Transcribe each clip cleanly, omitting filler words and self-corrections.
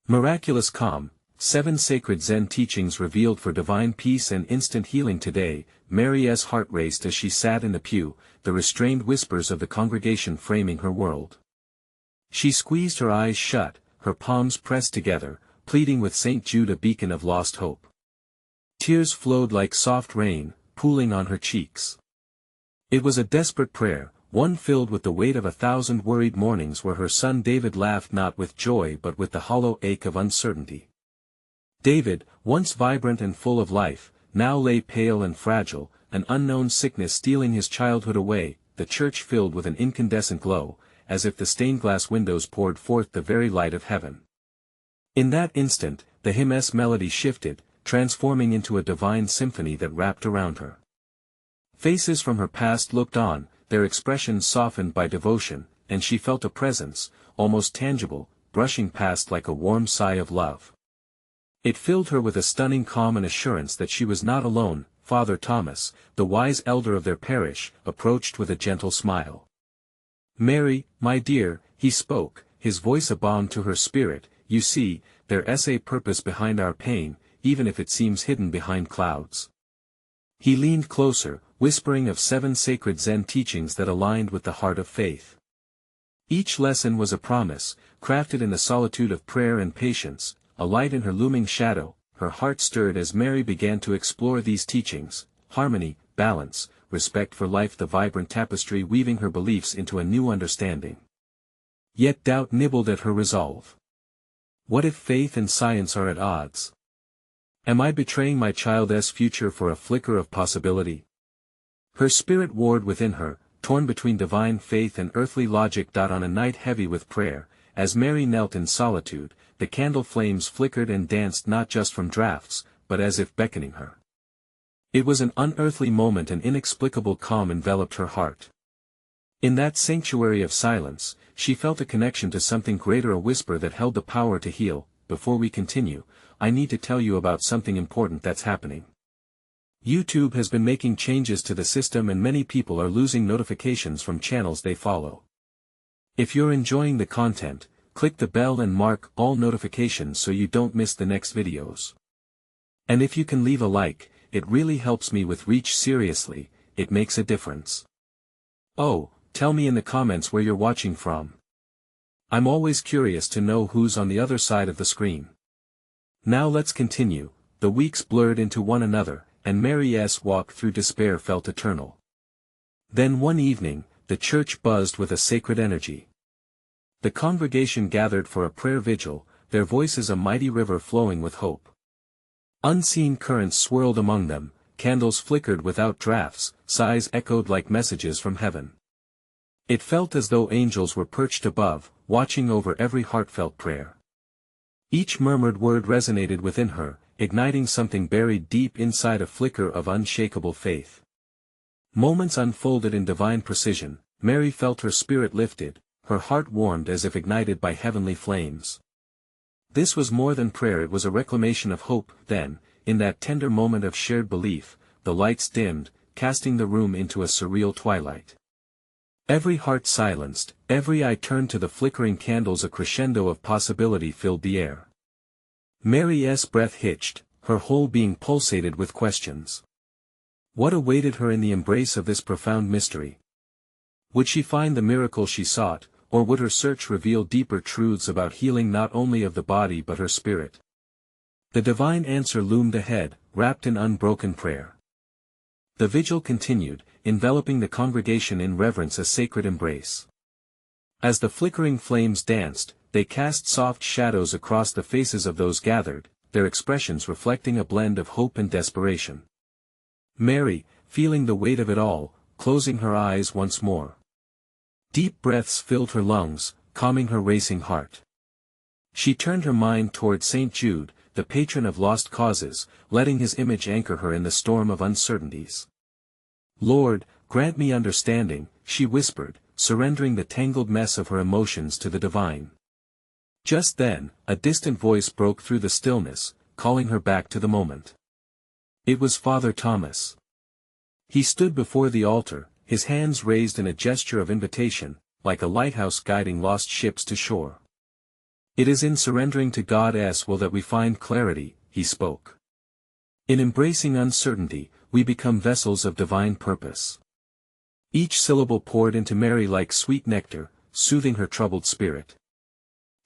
Miraculous calm, 7 sacred Zen teachings revealed for divine peace and instant healing today. Mary's heart raced as she sat in the pew, the restrained whispers of the congregation framing her world. She squeezed her eyes shut, her palms pressed together, pleading with St. Jude, a beacon of lost hope. Tears flowed like soft rain, pooling on her cheeks. It was a desperate prayer, one filled with the weight of 1,000 worried mornings where her son David laughed not with joy but with the hollow ache of uncertainty. David, once vibrant and full of life, now lay pale and fragile, an unknown sickness stealing his childhood away, the church filled with an incandescent glow, as if the stained-glass windows poured forth the very light of heaven. In that instant, the hymn's melody shifted, transforming into a divine symphony that wrapped around her. Faces from her past looked on, their expressions softened by devotion, and she felt a presence, almost tangible, brushing past like a warm sigh of love. It filled her with a stunning calm and assurance that she was not alone. Father Thomas, the wise elder of their parish, approached with a gentle smile. "Mary, my dear," he spoke, his voice a balm to her spirit, "you see, there's a purpose behind our pain, even if it seems hidden behind clouds." He leaned closer, whispering of 7 sacred Zen teachings that aligned with the heart of faith. Each lesson was a promise, crafted in the solitude of prayer and patience, a light in her looming shadow. Her heart stirred as Mary began to explore these teachings: harmony, balance, respect for life, the vibrant tapestry weaving her beliefs into a new understanding. Yet doubt nibbled at her resolve. What if faith and science are at odds? Am I betraying my child's future for a flicker of possibility? Her spirit warred within her, torn between divine faith and earthly logic. On a night heavy with prayer, as Mary knelt in solitude, the candle flames flickered and danced not just from draughts, but as if beckoning her. It was an unearthly moment, an inexplicable calm enveloped her heart. In that sanctuary of silence, she felt a connection to something greater, a whisper that held the power to heal. Before we continue, I need to tell you about something important that's happening. YouTube has been making changes to the system and many people are losing notifications from channels they follow. If you're enjoying the content, click the bell and mark all notifications so you don't miss the next videos. And if you can leave a like, it really helps me with reach. Seriously, it makes a difference. Oh, tell me in the comments where you're watching from. I'm always curious to know who's on the other side of the screen. Now let's continue. The weeks blurred into one another, and Mary's walk through despair felt eternal. Then one evening, the church buzzed with a sacred energy. The congregation gathered for a prayer vigil, their voices a mighty river flowing with hope. Unseen currents swirled among them, candles flickered without draughts, sighs echoed like messages from heaven. It felt as though angels were perched above, watching over every heartfelt prayer. Each murmured word resonated within her, igniting something buried deep inside, a flicker of unshakable faith. Moments unfolded in divine precision. Mary felt her spirit lifted, her heart warmed as if ignited by heavenly flames. This was more than prayer, it was a reclamation of hope. Then, in that tender moment of shared belief, the lights dimmed, casting the room into a surreal twilight. Every heart silenced, every eye turned to the flickering candles. A crescendo of possibility filled the air. Mary's breath hitched, her whole being pulsated with questions. What awaited her in the embrace of this profound mystery? Would she find the miracle she sought, or would her search reveal deeper truths about healing not only of the body but her spirit? The divine answer loomed ahead, wrapped in unbroken prayer. The vigil continued, enveloping the congregation in reverence, a sacred embrace. As the flickering flames danced, they cast soft shadows across the faces of those gathered, their expressions reflecting a blend of hope and desperation. Mary, feeling the weight of it all, closing her eyes once more. Deep breaths filled her lungs, calming her racing heart. She turned her mind toward St. Jude, the patron of lost causes, letting his image anchor her in the storm of uncertainties. "Lord, grant me understanding," she whispered, surrendering the tangled mess of her emotions to the divine. Just then, a distant voice broke through the stillness, calling her back to the moment. It was Father Thomas. He stood before the altar, his hands raised in a gesture of invitation, like a lighthouse guiding lost ships to shore. It is in surrendering to God's will that we find clarity, he spoke. In embracing uncertainty, we become vessels of divine purpose. Each syllable poured into Mary like sweet nectar, soothing her troubled spirit.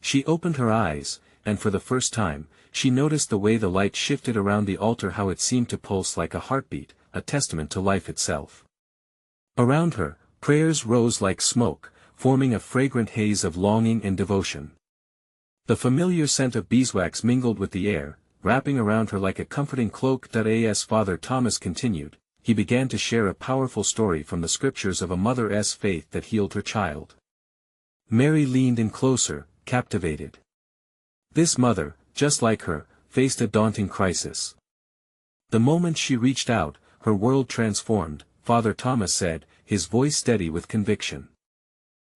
She opened her eyes, and for the first time, she noticed the way the light shifted around the altar, how it seemed to pulse like a heartbeat, a testament to life itself. Around her, prayers rose like smoke, forming a fragrant haze of longing and devotion. The familiar scent of beeswax mingled with the air, wrapping around her like a comforting cloak. As Father Thomas continued, he began to share a powerful story from the scriptures of a mother's faith that healed her child. Mary leaned in closer, captivated. This mother, just like her, faced a daunting crisis. The moment she reached out, her world transformed, Father Thomas said, his voice steady with conviction.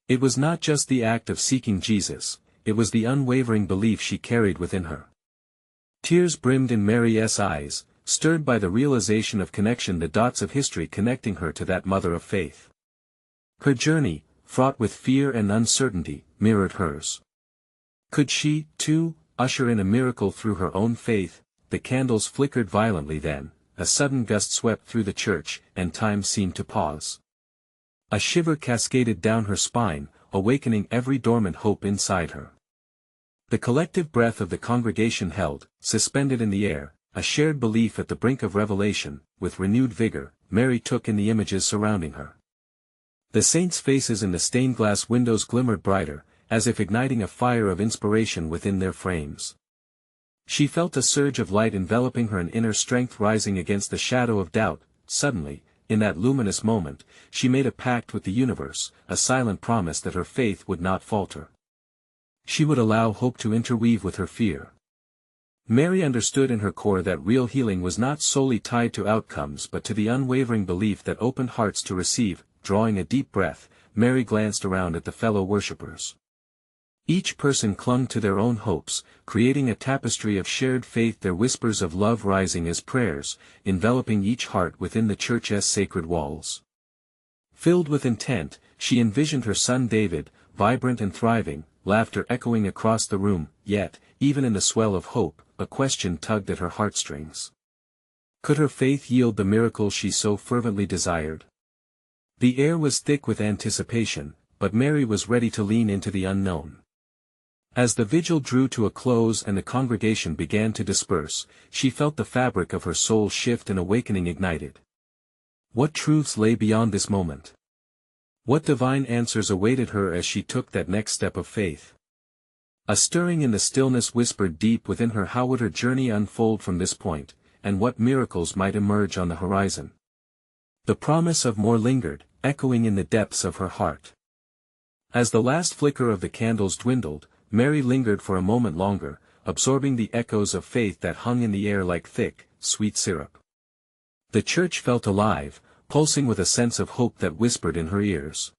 It was not just the act of seeking Jesus, it was the unwavering belief she carried within her. Tears brimmed in Mary's eyes, stirred by the realization of connection, the dots of history connecting her to that mother of faith. Her journey, fraught with fear and uncertainty, mirrored hers. Could she, too, usher in a miracle through her own faith? The candles flickered violently then, a sudden gust swept through the church, and time seemed to pause. A shiver cascaded down her spine, awakening every dormant hope inside her. The collective breath of the congregation held, suspended in the air, a shared belief at the brink of revelation. With renewed vigor, Mary took in the images surrounding her. The saints' faces in the stained glass windows glimmered brighter, as if igniting a fire of inspiration within their frames. She felt a surge of light enveloping her, an inner strength rising against the shadow of doubt. Suddenly, in that luminous moment, she made a pact with the universe, a silent promise that her faith would not falter. She would allow hope to interweave with her fear. Mary understood in her core that real healing was not solely tied to outcomes but to the unwavering belief that opened hearts to receive. Drawing a deep breath, Mary glanced around at the fellow worshippers. Each person clung to their own hopes, creating a tapestry of shared faith, their whispers of love rising as prayers, enveloping each heart within the church's sacred walls. Filled with intent, she envisioned her son David, vibrant and thriving, laughter echoing across the room. Yet, even in the swell of hope, a question tugged at her heartstrings. Could her faith yield the miracle she so fervently desired? The air was thick with anticipation, but Mary was ready to lean into the unknown. As the vigil drew to a close and the congregation began to disperse, she felt the fabric of her soul shift, and awakening ignited. What truths lay beyond this moment? What divine answers awaited her as she took that next step of faith? A stirring in the stillness whispered deep within her, how would her journey unfold from this point, and what miracles might emerge on the horizon? The promise of more lingered, echoing in the depths of her heart. As the last flicker of the candles dwindled, Mary lingered for a moment longer, absorbing the echoes of faith that hung in the air like thick, sweet syrup. The church felt alive, pulsing with a sense of hope that whispered in her ears.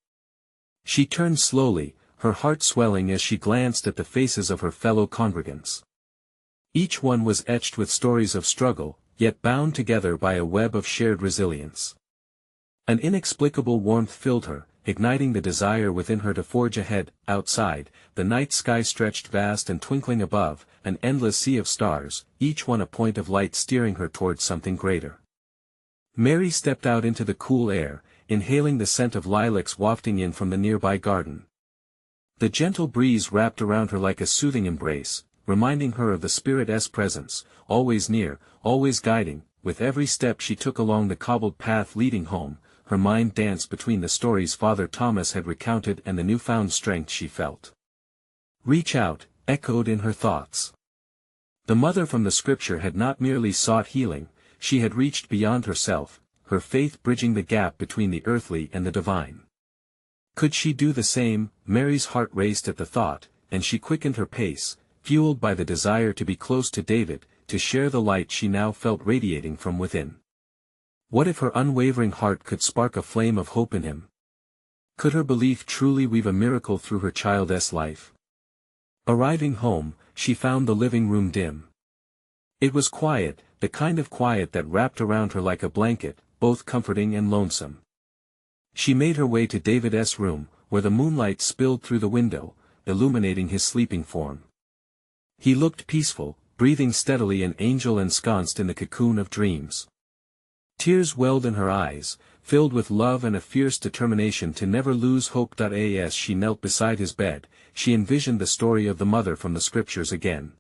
She turned slowly, her heart swelling as she glanced at the faces of her fellow congregants. Each one was etched with stories of struggle, yet bound together by a web of shared resilience. An inexplicable warmth filled her, igniting the desire within her to forge ahead. Outside, the night sky stretched vast and twinkling above, an endless sea of stars, each one a point of light steering her towards something greater. Mary stepped out into the cool air, inhaling the scent of lilacs wafting in from the nearby garden. The gentle breeze wrapped around her like a soothing embrace, reminding her of the Spirit's presence, always near, always guiding. With every step she took along the cobbled path leading home, her mind danced between the stories Father Thomas had recounted and the newfound strength she felt. Reach out, echoed in her thoughts. The mother from the scripture had not merely sought healing, she had reached beyond herself, her faith bridging the gap between the earthly and the divine. Could she do the same? Mary's heart raced at the thought, and she quickened her pace, fueled by the desire to be close to David, to share the light she now felt radiating from within. What if her unwavering heart could spark a flame of hope in him? Could her belief truly weave a miracle through her child's life? Arriving home, she found the living room dim. It was quiet, the kind of quiet that wrapped around her like a blanket, both comforting and lonesome. She made her way to David's room, where the moonlight spilled through the window, illuminating his sleeping form. He looked peaceful, breathing steadily, an angel ensconced in the cocoon of dreams. Tears welled in her eyes, filled with love and a fierce determination to never lose hope. As she knelt beside his bed, she envisioned the story of the mother from the scriptures again.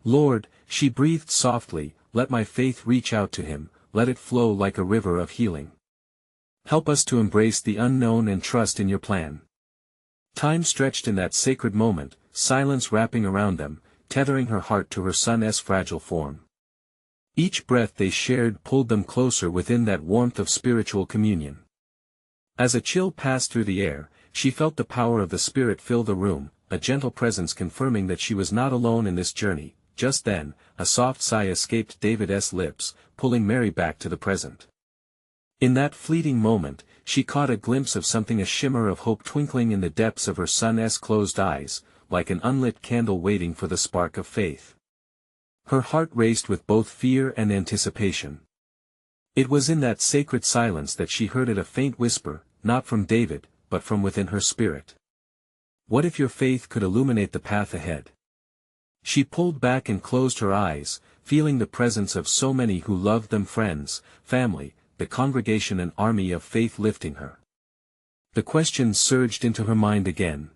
Lord, she breathed softly, let my faith reach out to him, let it flow like a river of healing. Help us to embrace the unknown and trust in your plan. Time stretched in that sacred moment, silence wrapping around them, tethering her heart to her son's fragile form. Each breath they shared pulled them closer within that warmth of spiritual communion. As a chill passed through the air, she felt the power of the Spirit fill the room, a gentle presence confirming that she was not alone in this journey. Just then, a soft sigh escaped David's lips, pulling Mary back to the present. In that fleeting moment, she caught a glimpse of something, a shimmer of hope twinkling in the depths of her son's closed eyes, like an unlit candle waiting for the spark of faith. Her heart raced with both fear and anticipation. It was in that sacred silence that she heard a faint whisper, not from David, but from within her spirit. What if your faith could illuminate the path ahead? She pulled back and closed her eyes, feeling the presence of so many who loved them, friends, family, the congregation, an army of faith lifting her. The question surged into her mind again.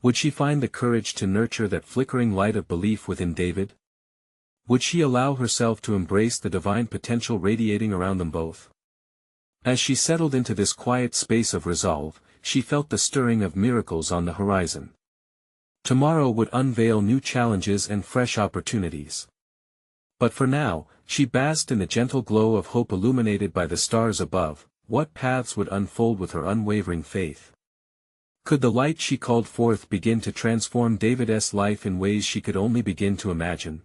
Would she find the courage to nurture that flickering light of belief within David? Would she allow herself to embrace the divine potential radiating around them both? As she settled into this quiet space of resolve, she felt the stirring of miracles on the horizon. Tomorrow would unveil new challenges and fresh opportunities. But for now, she basked in the gentle glow of hope illuminated by the stars above. What paths would unfold with her unwavering faith? Could the light she called forth begin to transform David's life in ways she could only begin to imagine?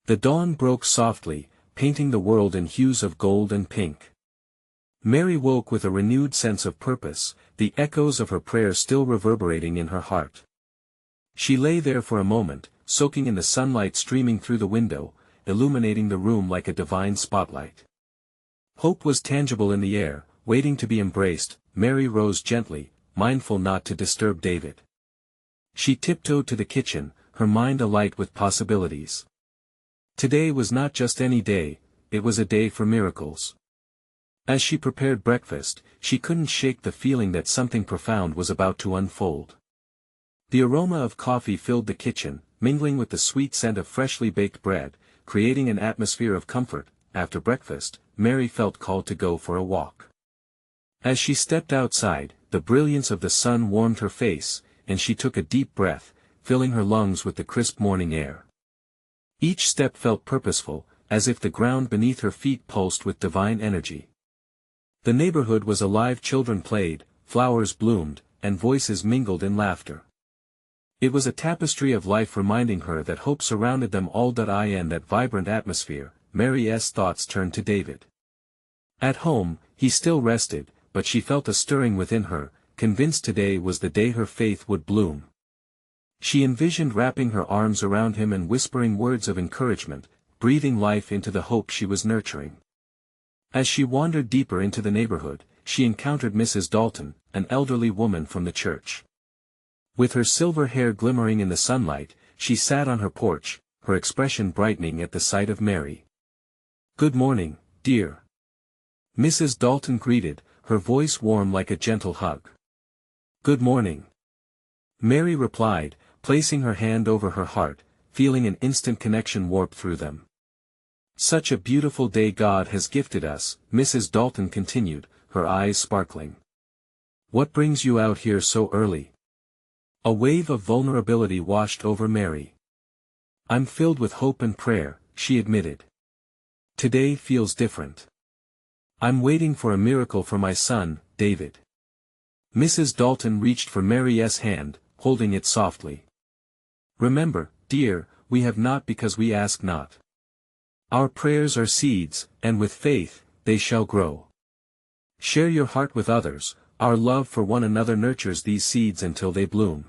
The dawn broke softly, painting the world in hues of gold and pink. Mary woke with a renewed sense of purpose, the echoes of her prayer still reverberating in her heart. She lay there for a moment, soaking in the sunlight streaming through the window, illuminating the room like a divine spotlight. Hope was tangible in the air, waiting to be embraced. Mary rose gently, mindful not to disturb David. She tiptoed to the kitchen, her mind alight with possibilities. Today was not just any day, it was a day for miracles. As she prepared breakfast, she couldn't shake the feeling that something profound was about to unfold. The aroma of coffee filled the kitchen, mingling with the sweet scent of freshly baked bread, creating an atmosphere of comfort. After breakfast, Mary felt called to go for a walk. As she stepped outside, the brilliance of the sun warmed her face, and she took a deep breath, filling her lungs with the crisp morning air. Each step felt purposeful, as if the ground beneath her feet pulsed with divine energy. The neighborhood was alive, children played, flowers bloomed, and voices mingled in laughter. It was a tapestry of life reminding her that hope surrounded them all. In that vibrant atmosphere, Mary's thoughts turned to David. At home, he still rested, but she felt a stirring within her, convinced today was the day her faith would bloom. She envisioned wrapping her arms around him and whispering words of encouragement, breathing life into the hope she was nurturing. As she wandered deeper into the neighborhood, she encountered Mrs. Dalton, an elderly woman from the church. With her silver hair glimmering in the sunlight, she sat on her porch, her expression brightening at the sight of Mary. "Good morning, dear." Mrs. Dalton greeted, her voice warm like a gentle hug. "Good morning," Mary replied, placing her hand over her heart, feeling an instant connection warp through them. "Such a beautiful day God has gifted us," Mrs. Dalton continued, her eyes sparkling. "What brings you out here so early?" A wave of vulnerability washed over Mary. "I'm filled with hope and prayer," she admitted. "Today feels different. I'm waiting for a miracle for my son, David." Mrs. Dalton reached for Mary's hand, holding it softly. "Remember, dear, we have not because we ask not. Our prayers are seeds, and with faith, they shall grow. Share your heart with others, our love for one another nurtures these seeds until they bloom."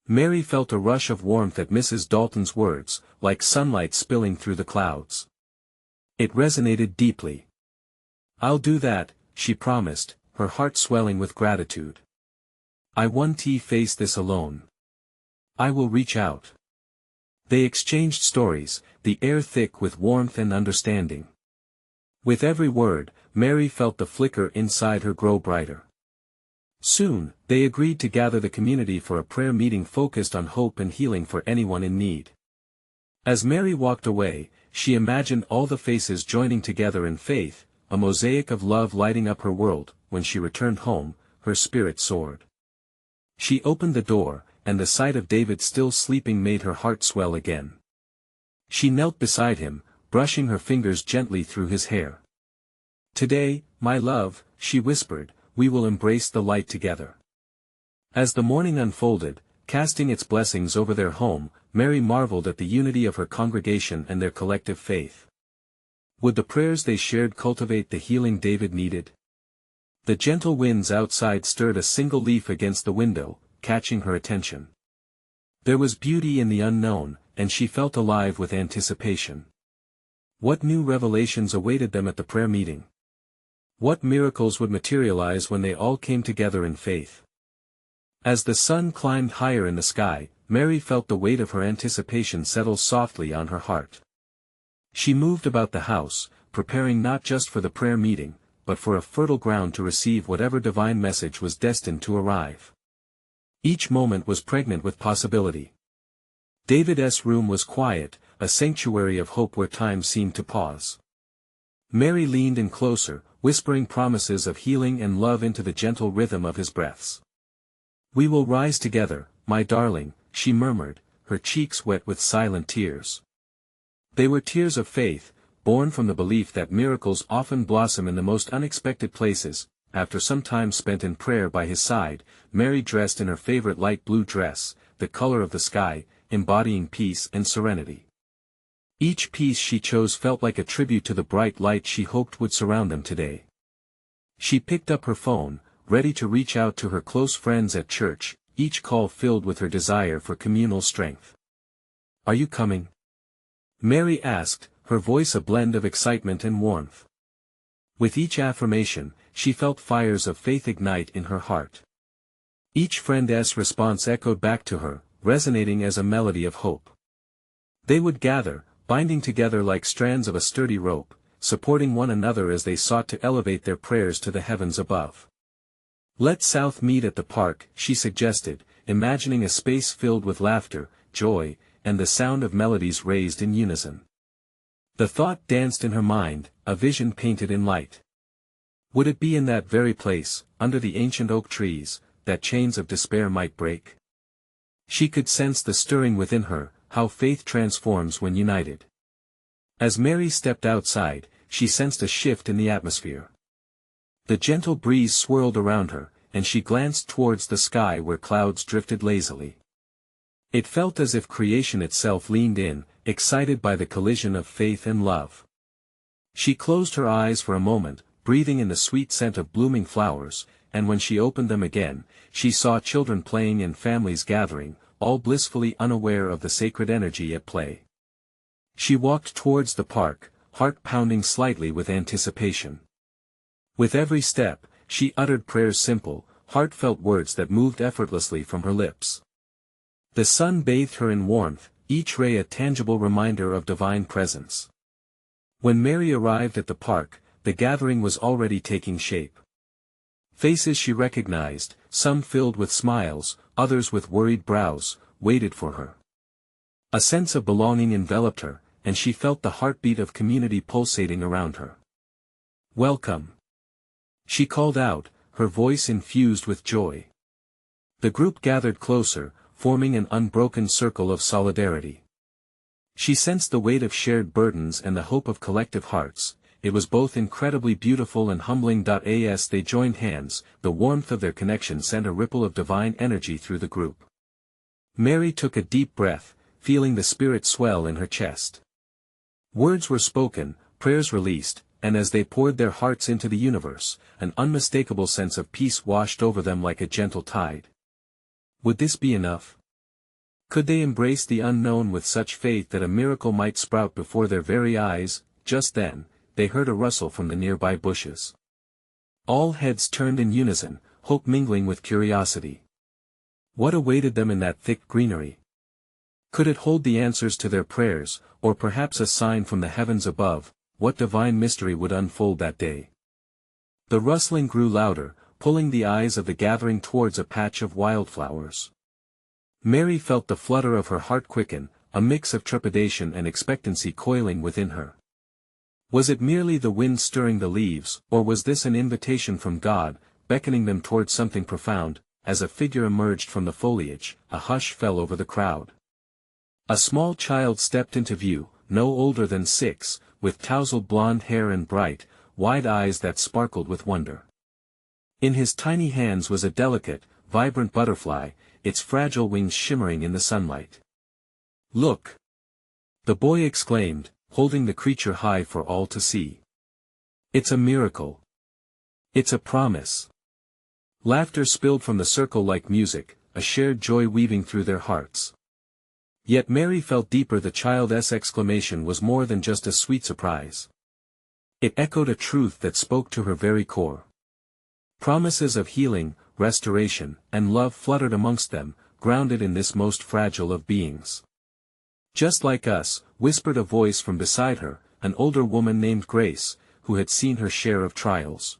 Mary felt a rush of warmth at Mrs. Dalton's words, like sunlight spilling through the clouds. It resonated deeply. "I'll do that," she promised, her heart swelling with gratitude. "I won't face this alone. I will reach out." They exchanged stories, the air thick with warmth and understanding. With every word, Mary felt the flicker inside her grow brighter. Soon, they agreed to gather the community for a prayer meeting focused on hope and healing for anyone in need. As Mary walked away, she imagined all the faces joining together in faith, a mosaic of love lighting up her world. When she returned home, her spirit soared. She opened the door, and the sight of David still sleeping made her heart swell again. She knelt beside him, brushing her fingers gently through his hair. "Today, my love," she whispered, "we will embrace the light together." As the morning unfolded, casting its blessings over their home, Mary marveled at the unity of her congregation and their collective faith. Would the prayers they shared cultivate the healing David needed? The gentle winds outside stirred a single leaf against the window, catching her attention. There was beauty in the unknown, and she felt alive with anticipation. What new revelations awaited them at the prayer meeting? What miracles would materialize when they all came together in faith? As the sun climbed higher in the sky, Mary felt the weight of her anticipation settle softly on her heart. She moved about the house, preparing not just for the prayer meeting, but for a fertile ground to receive whatever divine message was destined to arrive. Each moment was pregnant with possibility. David's room was quiet, a sanctuary of hope where time seemed to pause. Mary leaned in closer, whispering promises of healing and love into the gentle rhythm of his breaths. "We will rise together, my darling," she murmured, her cheeks wet with silent tears. They were tears of faith, born from the belief that miracles often blossom in the most unexpected places. After some time spent in prayer by his side, Mary dressed in her favorite light blue dress, the color of the sky, embodying peace and serenity. Each piece she chose felt like a tribute to the bright light she hoped would surround them today. She picked up her phone, ready to reach out to her close friends at church, each call filled with her desire for communal strength. "Are you coming?" Mary asked, her voice a blend of excitement and warmth. With each affirmation, she felt fires of faith ignite in her heart. Each friend's response echoed back to her, resonating as a melody of hope. They would gather, binding together like strands of a sturdy rope, supporting one another as they sought to elevate their prayers to the heavens above. "Let's South meet at the park," she suggested, imagining a space filled with laughter, joy, and the sound of melodies raised in unison. The thought danced in her mind, a vision painted in light. Would it be in that very place, under the ancient oak trees, that chains of despair might break? She could sense the stirring within her, how faith transforms when united. As Mary stepped outside, she sensed a shift in the atmosphere. The gentle breeze swirled around her, and she glanced towards the sky where clouds drifted lazily. It felt as if creation itself leaned in, excited by the collision of faith and love. She closed her eyes for a moment, breathing in the sweet scent of blooming flowers, and when she opened them again, she saw children playing and families gathering, all blissfully unaware of the sacred energy at play. She walked towards the park, heart pounding slightly with anticipation. With every step, she uttered prayers, simple, heartfelt words that moved effortlessly from her lips. The sun bathed her in warmth, each ray a tangible reminder of divine presence. When Mary arrived at the park, the gathering was already taking shape. Faces she recognized, some filled with smiles, others with worried brows, waited for her. A sense of belonging enveloped her, and she felt the heartbeat of community pulsating around her. "Welcome," she called out, her voice infused with joy. The group gathered closer, forming an unbroken circle of solidarity. She sensed the weight of shared burdens and the hope of collective hearts. It was both incredibly beautiful and humbling. As they joined hands, the warmth of their connection sent a ripple of divine energy through the group. Mary took a deep breath, feeling the spirit swell in her chest. Words were spoken, prayers released, and as they poured their hearts into the universe, an unmistakable sense of peace washed over them like a gentle tide. Would this be enough? Could they embrace the unknown with such faith that a miracle might sprout before their very eyes? Just then, they heard a rustle from the nearby bushes. All heads turned in unison, hope mingling with curiosity. What awaited them in that thick greenery? Could it hold the answers to their prayers, or perhaps a sign from the heavens above? What divine mystery would unfold that day? The rustling grew louder, pulling the eyes of the gathering towards a patch of wildflowers. Mary felt the flutter of her heart quicken, a mix of trepidation and expectancy coiling within her. Was it merely the wind stirring the leaves, or was this an invitation from God, beckoning them towards something profound? As a figure emerged from the foliage, a hush fell over the crowd. A small child stepped into view, no older than 6, with tousled blonde hair and bright, wide eyes that sparkled with wonder. In his tiny hands was a delicate, vibrant butterfly, its fragile wings shimmering in the sunlight. "Look!" the boy exclaimed, holding the creature high for all to see. "It's a miracle. It's a promise." Laughter spilled from the circle like music, a shared joy weaving through their hearts. Yet Mary felt deeper. The child's exclamation was more than just a sweet surprise. It echoed a truth that spoke to her very core. Promises of healing, restoration, and love fluttered amongst them, grounded in this most fragile of beings. "Just like us," whispered a voice from beside her, an older woman named Grace, who had seen her share of trials.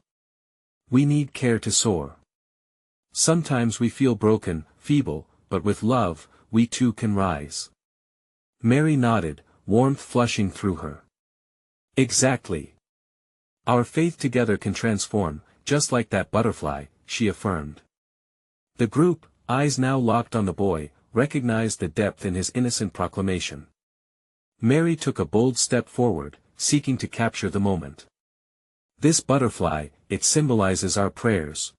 "We need care to soar. Sometimes we feel broken, feeble, but with love, we too can rise." Mary nodded, warmth flushing through her. "Exactly. Our faith together can transform, just like that butterfly," she affirmed. The group, eyes now locked on the boy, recognized the depth in his innocent proclamation. Mary took a bold step forward, seeking to capture the moment. "This butterfly, it symbolizes our prayers.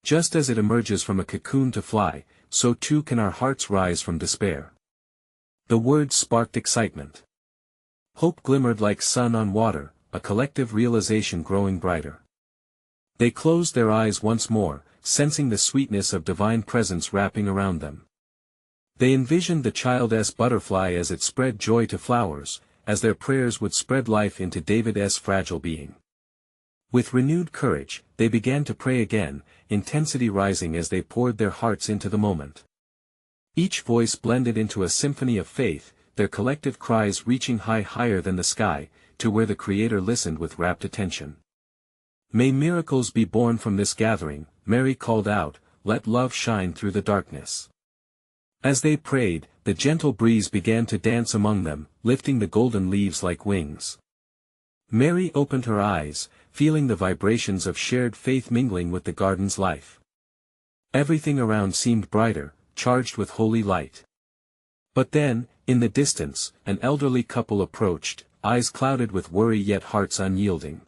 Just as it emerges from a cocoon to fly, so too can our hearts rise from despair." The words sparked excitement. Hope glimmered like sun on water, a collective realization growing brighter. They closed their eyes once more, sensing the sweetness of divine presence wrapping around them. They envisioned the child's butterfly as it spread joy to flowers, as their prayers would spread life into David's fragile being. With renewed courage, they began to pray again, intensity rising as they poured their hearts into the moment. Each voice blended into a symphony of faith, their collective cries reaching higher than the sky, to where the Creator listened with rapt attention. "May miracles be born from this gathering," Mary called out, "let love shine through the darkness." As they prayed, the gentle breeze began to dance among them, lifting the golden leaves like wings. Mary opened her eyes, feeling the vibrations of shared faith mingling with the garden's life. Everything around seemed brighter, charged with holy light. But then, in the distance, an elderly couple approached, eyes clouded with worry yet hearts unyielding.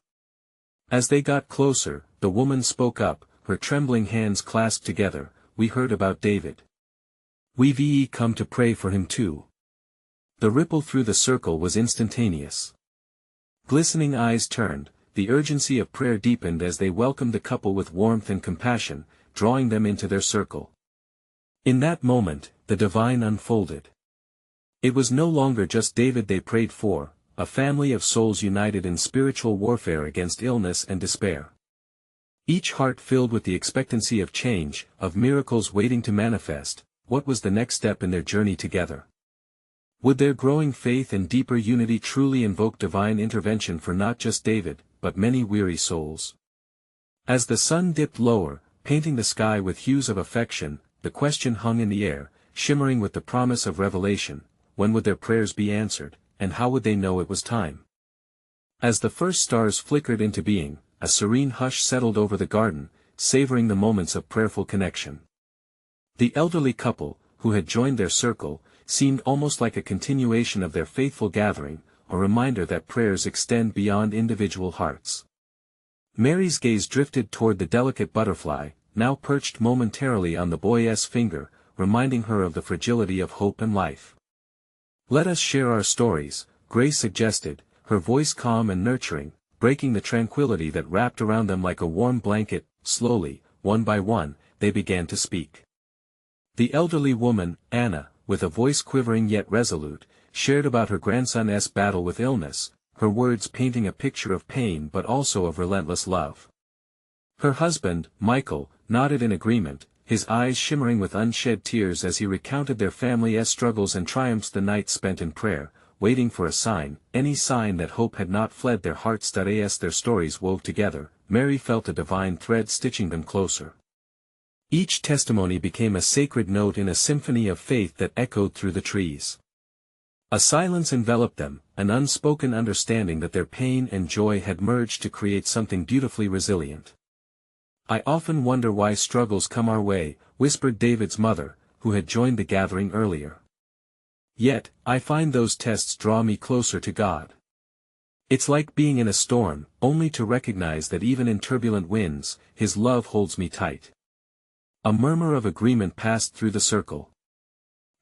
As they got closer, the woman spoke up, her trembling hands clasped together. "We heard about David. We've come to pray for him too." The ripple through the circle was instantaneous. Glistening eyes turned, the urgency of prayer deepened as they welcomed the couple with warmth and compassion, drawing them into their circle. In that moment, the divine unfolded. It was no longer just David they prayed for, a family of souls united in spiritual warfare against illness and despair. Each heart filled with the expectancy of change, of miracles waiting to manifest. What was the next step in their journey together? Would their growing faith and deeper unity truly invoke divine intervention for not just David, but many weary souls? As the sun dipped lower, painting the sky with hues of affection, the question hung in the air, shimmering with the promise of revelation: when would their prayers be answered, and how would they know it was time? As the first stars flickered into being, a serene hush settled over the garden, savoring the moments of prayerful connection. The elderly couple, who had joined their circle, seemed almost like a continuation of their faithful gathering, a reminder that prayers extend beyond individual hearts. Mary's gaze drifted toward the delicate butterfly, now perched momentarily on the boy's finger, reminding her of the fragility of hope and life. "Let us share our stories," Grace suggested, her voice calm and nurturing, breaking the tranquility that wrapped around them like a warm blanket. Slowly, one by one, they began to speak. The elderly woman, Anna, with a voice quivering yet resolute, shared about her grandson's battle with illness, her words painting a picture of pain but also of relentless love. Her husband, Michael, nodded in agreement, his eyes shimmering with unshed tears as he recounted their family's struggles and triumphs, the night spent in prayer, waiting for a sign, any sign that hope had not fled their hearts. As their stories wove together, Mary felt a divine thread stitching them closer. Each testimony became a sacred note in a symphony of faith that echoed through the trees. A silence enveloped them, an unspoken understanding that their pain and joy had merged to create something beautifully resilient. "I often wonder why struggles come our way," whispered David's mother, who had joined the gathering earlier. "Yet, I find those tests draw me closer to God. It's like being in a storm, only to recognize that even in turbulent winds, His love holds me tight." A murmur of agreement passed through the circle.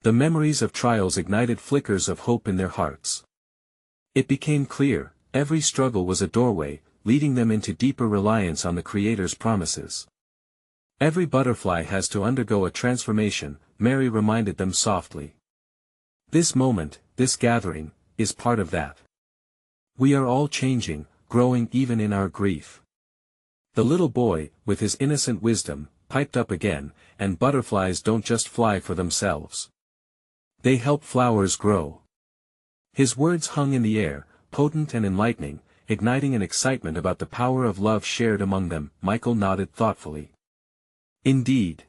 The memories of trials ignited flickers of hope in their hearts. It became clear, every struggle was a doorway, leading them into deeper reliance on the Creator's promises. "Every butterfly has to undergo a transformation," Mary reminded them softly. "This moment, this gathering, is part of that. We are all changing, growing even in our grief." The little boy, with his innocent wisdom, piped up again, "And butterflies don't just fly for themselves. They help flowers grow." His words hung in the air, potent and enlightening, igniting an excitement about the power of love shared among them. Michael nodded thoughtfully. "Indeed.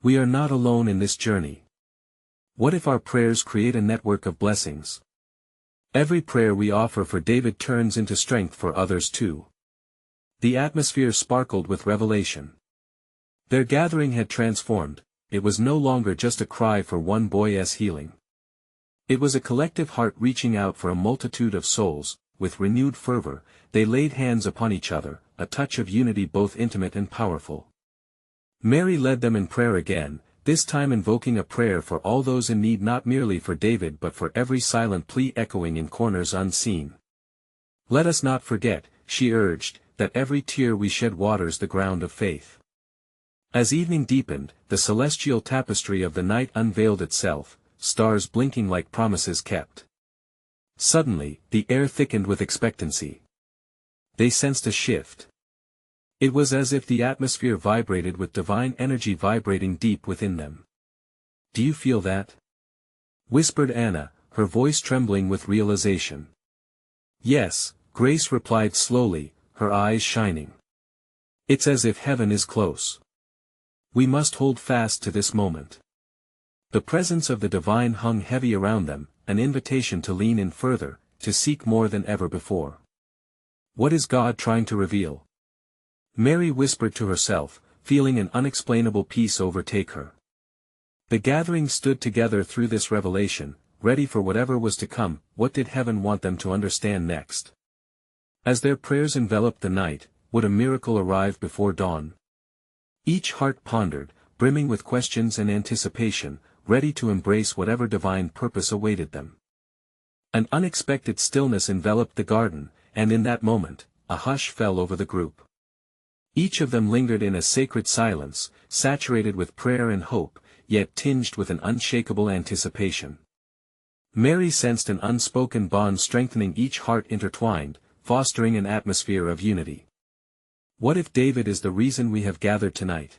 We are not alone in this journey. What if our prayers create a network of blessings? Every prayer we offer for David turns into strength for others too." The atmosphere sparkled with revelation. Their gathering had transformed. It was no longer just a cry for one boy's healing. It was a collective heart reaching out for a multitude of souls. With renewed fervor, they laid hands upon each other, a touch of unity both intimate and powerful. Mary led them in prayer again, this time invoking a prayer for all those in need, not merely for David but for every silent plea echoing in corners unseen. "Let us not forget," she urged, "that every tear we shed waters the ground of faith." As evening deepened, the celestial tapestry of the night unveiled itself, stars blinking like promises kept. Suddenly, the air thickened with expectancy. They sensed a shift. It was as if the atmosphere vibrated with divine energy vibrating deep within them. "Do you feel that?" whispered Anna, her voice trembling with realization. "Yes," Grace replied slowly, her eyes shining. "It's as if heaven is close. We must hold fast to this moment." The presence of the divine hung heavy around them, an invitation to lean in further, to seek more than ever before. "What is God trying to reveal?" Mary whispered to herself, feeling an unexplainable peace overtake her. The gathering stood together through this revelation, ready for whatever was to come. What did heaven want them to understand next? As their prayers enveloped the night, would a miracle arrive before dawn? Each heart pondered, brimming with questions and anticipation, ready to embrace whatever divine purpose awaited them. An unexpected stillness enveloped the garden, and in that moment, a hush fell over the group. Each of them lingered in a sacred silence, saturated with prayer and hope, yet tinged with an unshakable anticipation. Mary sensed an unspoken bond strengthening each heart intertwined, fostering an atmosphere of unity. "What if David is the reason we have gathered tonight?"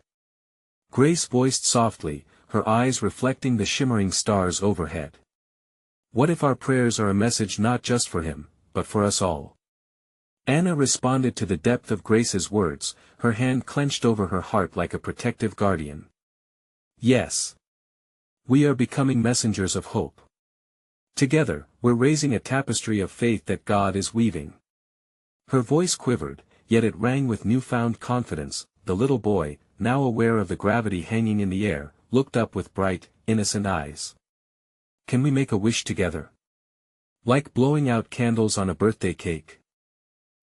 Grace voiced softly, her eyes reflecting the shimmering stars overhead. "What if our prayers are a message not just for him, but for us all?" Anna responded to the depth of Grace's words, her hand clenched over her heart like a protective guardian. "Yes. We are becoming messengers of hope. Together, we're raising a tapestry of faith that God is weaving." Her voice quivered, yet it rang with newfound confidence. The little boy, now aware of the gravity hanging in the air, looked up with bright, innocent eyes. "Can we make a wish together? Like blowing out candles on a birthday cake?"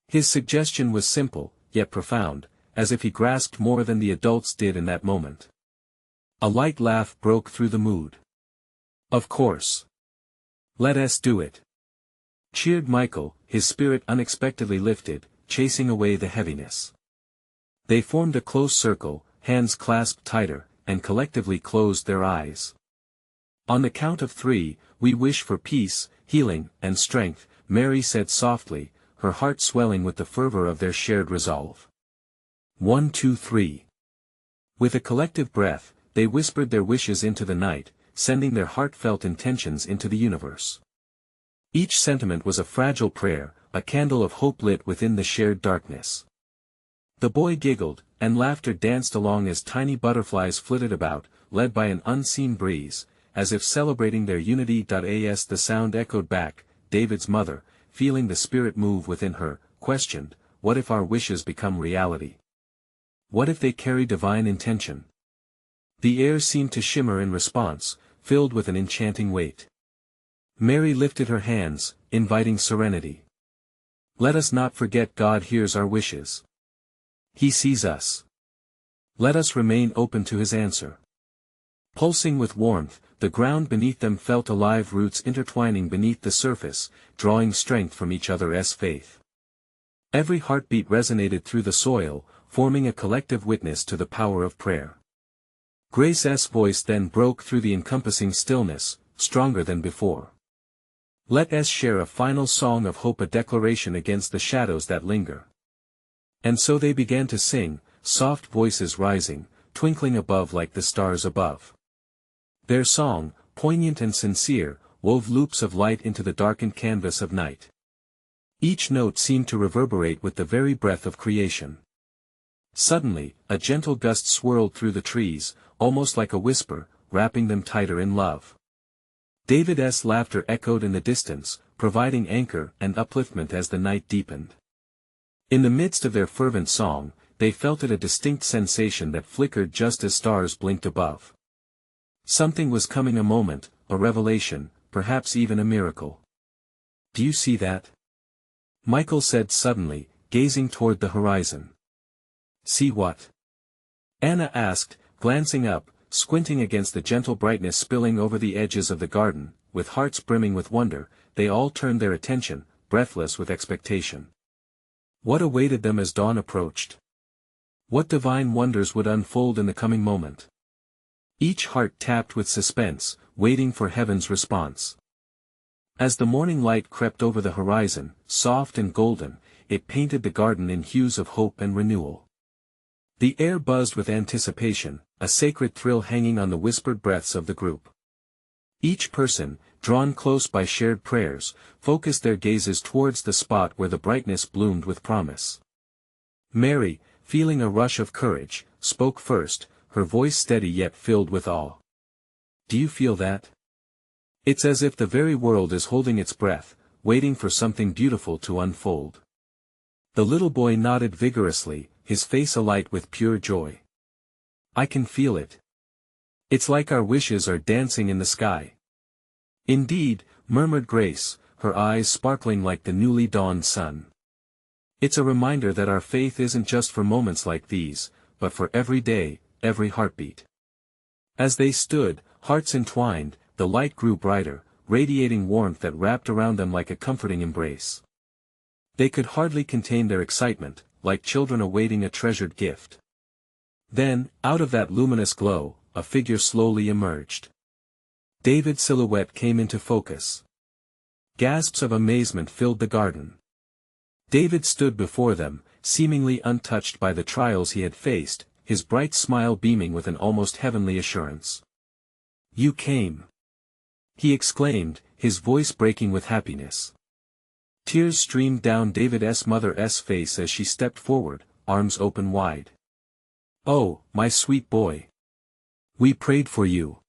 His suggestion was simple, yet profound, as if he grasped more than the adults did in that moment. A light laugh broke through the mood. "Of course. Let us do it," cheered Michael, his spirit unexpectedly lifted, chasing away the heaviness. They formed a close circle, hands clasped tighter, and collectively closed their eyes. "On the count of 3, we wish for peace, healing, and strength," Mary said softly, her heart swelling with the fervor of their shared resolve. 1, 2, 3. With a collective breath, they whispered their wishes into the night, sending their heartfelt intentions into the universe. Each sentiment was a fragile prayer, a candle of hope lit within the shared darkness. The boy giggled, and laughter danced along as tiny butterflies flitted about, led by an unseen breeze, as if celebrating their unity. As the sound echoed back, David's mother, feeling the spirit move within her, questioned, "What if our wishes become reality? What if they carry divine intention?" The air seemed to shimmer in response, filled with an enchanting weight. Mary lifted her hands, inviting serenity. Let us not forget God hears our wishes. He sees us. Let us remain open to his answer. Pulsing with warmth, the ground beneath them felt alive, roots intertwining beneath the surface, drawing strength from each other's faith. Every heartbeat resonated through the soil, forming a collective witness to the power of prayer. Grace's voice then broke through the encompassing stillness, stronger than before. Let us share a final song of hope, a declaration against the shadows that linger. And so they began to sing, soft voices rising, twinkling above like the stars above. Their song, poignant and sincere, wove loops of light into the darkened canvas of night. Each note seemed to reverberate with the very breath of creation. Suddenly, a gentle gust swirled through the trees, almost like a whisper, wrapping them tighter in love. David's laughter echoed in the distance, providing anchor and upliftment as the night deepened. In the midst of their fervent song, they felt it, a distinct sensation that flickered just as stars blinked above. Something was coming, a moment, a revelation, perhaps even a miracle. Do you see that? Michael said suddenly, gazing toward the horizon. See what? Anna asked, glancing up, squinting against the gentle brightness spilling over the edges of the garden. With hearts brimming with wonder, they all turned their attention, breathless with expectation. What awaited them as dawn approached? What divine wonders would unfold in the coming moment? Each heart tapped with suspense, waiting for heaven's response. As the morning light crept over the horizon, soft and golden, it painted the garden in hues of hope and renewal. The air buzzed with anticipation, a sacred thrill hanging on the whispered breaths of the group. Each person, drawn close by shared prayers, focused their gazes towards the spot where the brightness bloomed with promise. Mary, feeling a rush of courage, spoke first, her voice steady yet filled with awe. Do you feel that? It's as if the very world is holding its breath, waiting for something beautiful to unfold. The little boy nodded vigorously, his face alight with pure joy. I can feel it. It's like our wishes are dancing in the sky. Indeed, murmured Grace, her eyes sparkling like the newly dawned sun. It's a reminder that our faith isn't just for moments like these, but for every day, every heartbeat. As they stood, hearts entwined, the light grew brighter, radiating warmth that wrapped around them like a comforting embrace. They could hardly contain their excitement, like children awaiting a treasured gift. Then, out of that luminous glow, a figure slowly emerged. David's silhouette came into focus. Gasps of amazement filled the garden. David stood before them, seemingly untouched by the trials he had faced, his bright smile beaming with an almost heavenly assurance. You came! He exclaimed, his voice breaking with happiness. Tears streamed down David's mother's face as she stepped forward, arms open wide. Oh, my sweet boy! We prayed for you.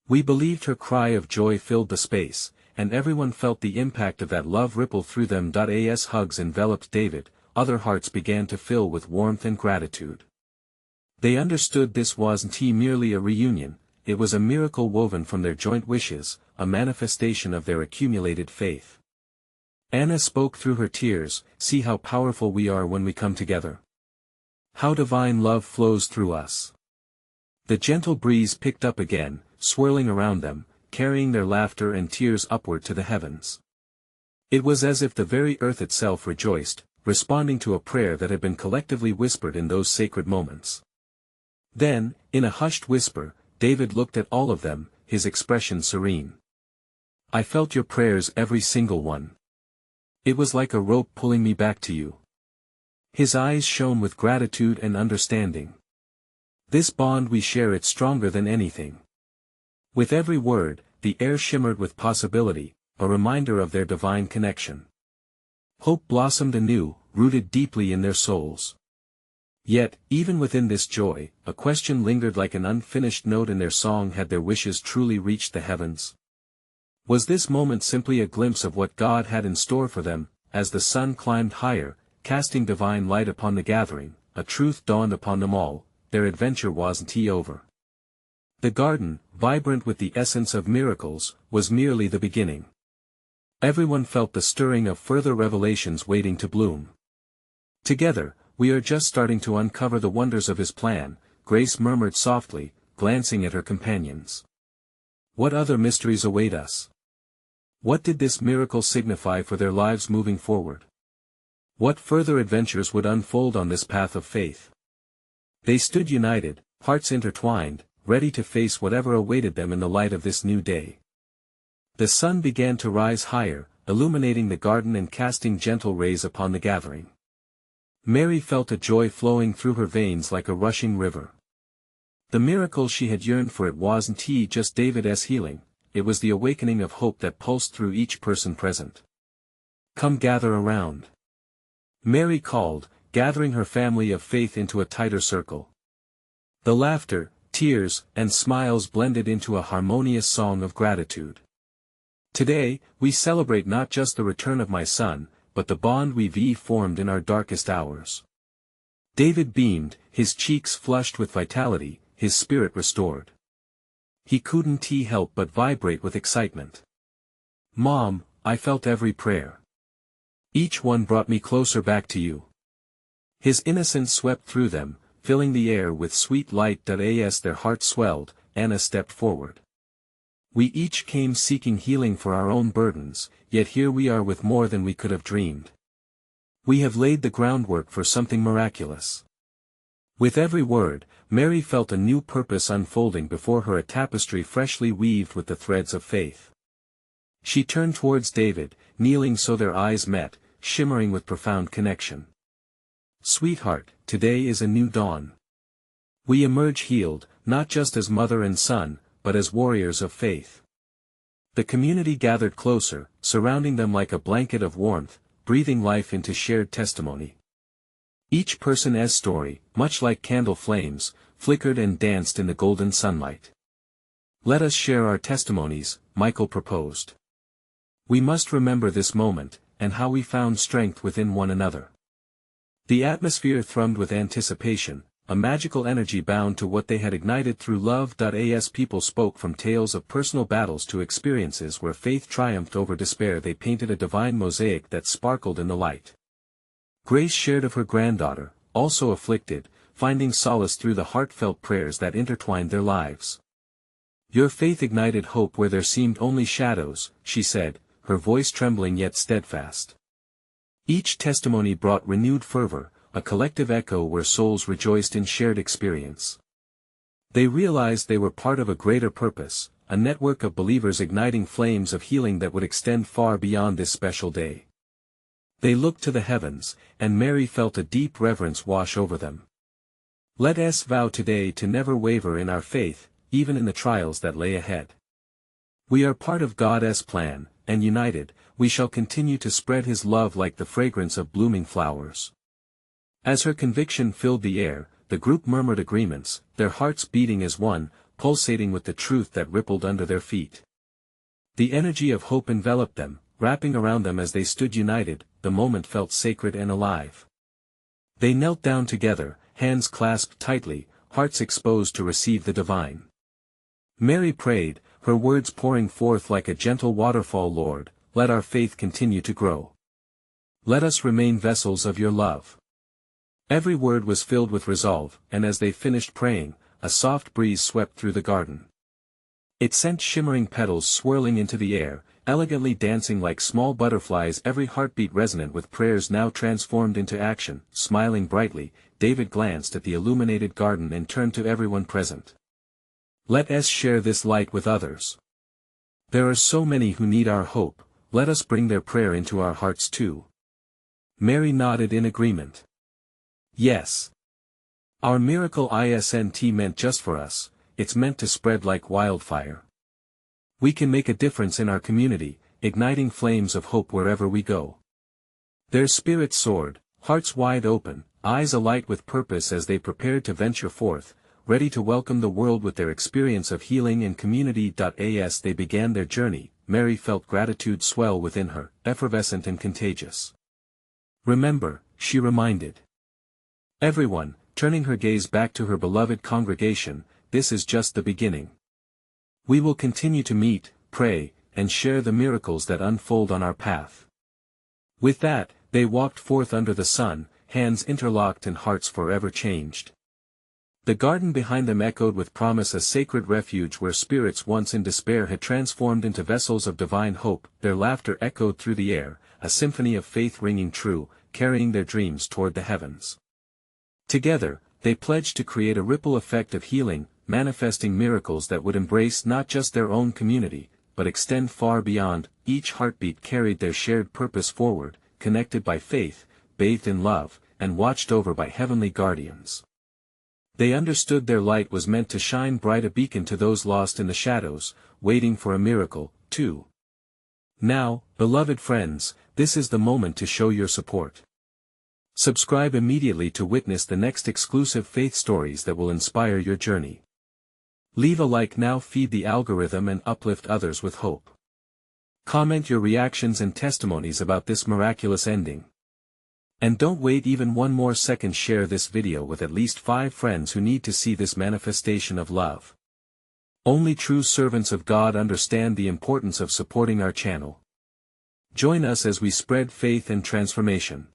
We believed. Her cry of joy filled the space, and everyone felt the impact of that love ripple through them. As hugs enveloped David, other hearts began to fill with warmth and gratitude. They understood this wasn't merely a reunion, it was a miracle woven from their joint wishes, a manifestation of their accumulated faith. Anna spoke through her tears, see how powerful we are when we come together. How divine love flows through us. The gentle breeze picked up again, swirling around them, carrying their laughter and tears upward to the heavens. It was as if the very earth itself rejoiced, responding to a prayer that had been collectively whispered in those sacred moments. Then, in a hushed whisper, David looked at all of them, his expression serene. I felt your prayers, every single one. It was like a rope pulling me back to you. His eyes shone with gratitude and understanding. This bond we share, it's stronger than anything. With every word, the air shimmered with possibility, a reminder of their divine connection. Hope blossomed anew, rooted deeply in their souls. Yet, even within this joy, a question lingered like an unfinished note in their song. Had their wishes truly reached the heavens? Was this moment simply a glimpse of what God had in store for them? As the sun climbed higher, casting divine light upon the gathering, a truth dawned upon them all: their adventure wasn't over. The garden, vibrant with the essence of miracles, was merely the beginning. Everyone felt the stirring of further revelations waiting to bloom. Together, we are just starting to uncover the wonders of His plan, Grace murmured softly, glancing at her companions. What other mysteries await us? What did this miracle signify for their lives moving forward? What further adventures would unfold on this path of faith? They stood united, hearts intertwined, ready to face whatever awaited them in the light of this new day. The sun began to rise higher, illuminating the garden and casting gentle rays upon the gathering. Mary felt a joy flowing through her veins like a rushing river. The miracle she had yearned for, it wasn't just David's healing, it was the awakening of hope that pulsed through each person present. Come gather around. Mary called, gathering her family of faith into a tighter circle. The laughter, tears, and smiles blended into a harmonious song of gratitude. Today, we celebrate not just the return of my son, but the bond we've formed in our darkest hours. David beamed, his cheeks flushed with vitality, his spirit restored. He couldn't help but vibrate with excitement. Mom, I felt every prayer. Each one brought me closer back to you. His innocence swept through them, filling the air with sweet light. As their hearts swelled, Anna stepped forward. We each came seeking healing for our own burdens, yet here we are with more than we could have dreamed. We have laid the groundwork for something miraculous. With every word, Mary felt a new purpose unfolding before her, a tapestry freshly weaved with the threads of faith. She turned towards David, kneeling so their eyes met, shimmering with profound connection. Sweetheart, today is a new dawn. We emerge healed, not just as mother and son, but as warriors of faith. The community gathered closer, surrounding them like a blanket of warmth, breathing life into shared testimony. Each person's story, much like candle flames, flickered and danced in the golden sunlight. Let us share our testimonies, Michael proposed. We must remember this moment, and how we found strength within one another. The atmosphere thrummed with anticipation, a magical energy bound to what they had ignited through love. As people spoke from tales of personal battles to experiences where faith triumphed over despair, they painted a divine mosaic that sparkled in the light. Grace shared of her granddaughter, also afflicted, finding solace through the heartfelt prayers that intertwined their lives. Your faith ignited hope where there seemed only shadows, she said, her voice trembling yet steadfast. Each testimony brought renewed fervor, a collective echo where souls rejoiced in shared experience. They realized they were part of a greater purpose, a network of believers igniting flames of healing that would extend far beyond this special day. They looked to the heavens, and Mary felt a deep reverence wash over them. Let us vow today to never waver in our faith, even in the trials that lay ahead. We are part of God's plan, and united, we shall continue to spread His love like the fragrance of blooming flowers. As her conviction filled the air, the group murmured agreements, their hearts beating as one, pulsating with the truth that rippled under their feet. The energy of hope enveloped them, wrapping around them as they stood united. The moment felt sacred and alive. They knelt down together, hands clasped tightly, hearts exposed to receive the divine. Mary prayed, her words pouring forth like a gentle waterfall. Lord, let our faith continue to grow. Let us remain vessels of your love. Every word was filled with resolve, and as they finished praying, a soft breeze swept through the garden. It sent shimmering petals swirling into the air, elegantly dancing like small butterflies, every heartbeat resonant with prayers now transformed into action. Smiling brightly, David glanced at the illuminated garden and turned to everyone present. Let us share this light with others. There are so many who need our hope, let us bring their prayer into our hearts too. Mary nodded in agreement. Yes. Our miracle isn't meant just for us, it's meant to spread like wildfire. We can make a difference in our community, igniting flames of hope wherever we go. Their spirits soared, hearts wide open, eyes alight with purpose as they prepared to venture forth, ready to welcome the world with their experience of healing and community. As they began their journey, Mary felt gratitude swell within her, effervescent and contagious. Remember, she reminded everyone, turning her gaze back to her beloved congregation, this is just the beginning. We will continue to meet, pray, and share the miracles that unfold on our path. With that, they walked forth under the sun, hands interlocked and hearts forever changed. The garden behind them echoed with promise, a sacred refuge where spirits once in despair had transformed into vessels of divine hope. Their laughter echoed through the air, a symphony of faith ringing true, carrying their dreams toward the heavens. Together, they pledged to create a ripple effect of healing, manifesting miracles that would embrace not just their own community, but extend far beyond. Each heartbeat carried their shared purpose forward, connected by faith, bathed in love, and watched over by heavenly guardians. They understood their light was meant to shine bright, a beacon to those lost in the shadows, waiting for a miracle, too. Now, beloved friends, this is the moment to show your support. Subscribe immediately to witness the next exclusive faith stories that will inspire your journey. Leave a like now, feed the algorithm and uplift others with hope. Comment your reactions and testimonies about this miraculous ending. And don't wait even one more second, share this video with at least 5 friends who need to see this manifestation of love. Only true servants of God understand the importance of supporting our channel. Join us as we spread faith and transformation.